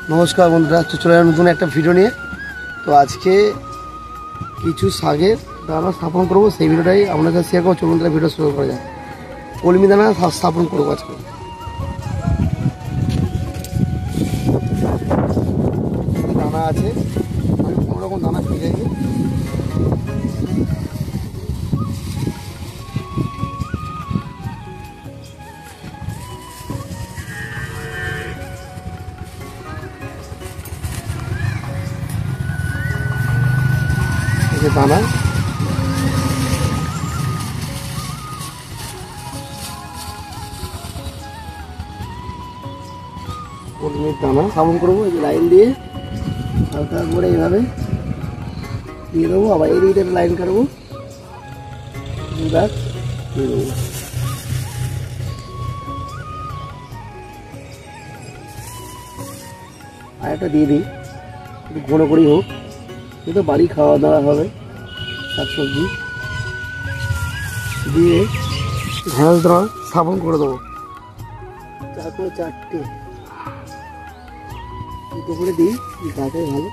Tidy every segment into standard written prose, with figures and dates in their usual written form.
নমস্কার বন্ধুরা, চলে এলাম নতুন একটা ভিডিও নিয়ে। তো আজকে কিছু শাকের দানা স্থাপন করবো, সেই ভিডিওটাই আপনার কাছে শেয়ার করবো। চলুন তাহলে ভিডিও শুরু করা যায়। কলমি দানা স্থাপন করবো আজকে। দানা আছে, আমি কোনো রকম দানা পেয়ে গেছি। দানা কলমির দানা স্থাপন করবো। এই লাইন দিয়ে হালকা করে এইভাবে দিয়ে দেবো, আবার এই দিকে লাইন কাটবো, দিয়ে দেবো। আর একটা দিয়ে দিই, একটু ঘন করেই হোক, কিন্তু বাড়ি খাওয়া দাওয়া হবে। শাকসবজি দিয়ে ঢেঁড়স দানা স্থাপন করে দেবো। তারপরে চারটে দুটো করে দিই, গাছে ভালো।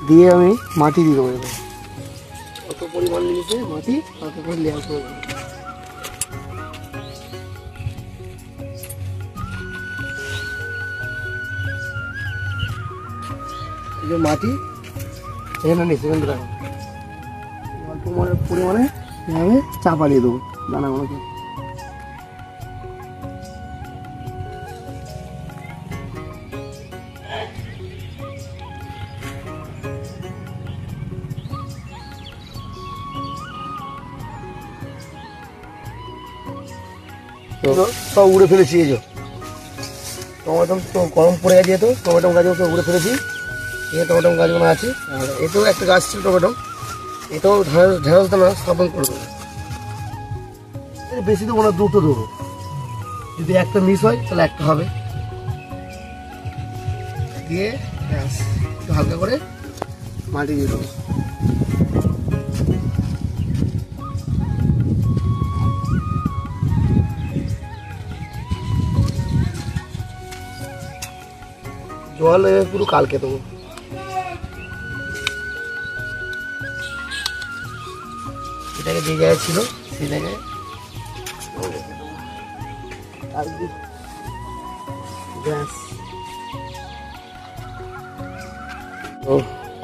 দিয়ে আমি মাটি দিয়ে দেবো। এবার অত পরিমাণ নিয়েছে মাটি হালকা করে লেয়ার করে দেবো। এই যে মাটি এখানে নিচ্ছে, এখান থেকে অল্প পরিমাণে এভাবে চাপা দিয়ে দেবো দানাগুলোকে। সব উড়ে ফেলেছি। এই যে টমেটো তো গরম পড়ে গেছে, তো টমেটো গাছও সব উড়ে ফেলেছি। এই টমেটো গাছগুলো আছে, আর এতেও একটা গাছ ছিল টমেটো, এটাও ঢেঁড়স দানা স্থাপন করে দেবো। বেশি দেবো না, দুটো দেবো। যদি একটা মিস হয় তাহলে একটা হবে। দিয়ে একটু হালকা করে মাটি দিয়ে দেবো। জল পুরো কালকে দেবো। এটাকে যে জায়গায় ছিল সেই জায়গায় তো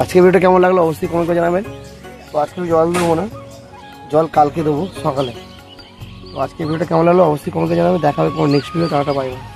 আজকে ভিডিওটা কেমন লাগলো অবশ্যই কমেন্ট করে জানাবেন। তো আজকে জল দেবো না, জল কালকে দেবো সকালে। তো আজকে ভিডিওটা কেমন লাগলো অবশ্যই কমেন্ট করে জানাবেন। দেখা হবে next video. Tata, bye bye.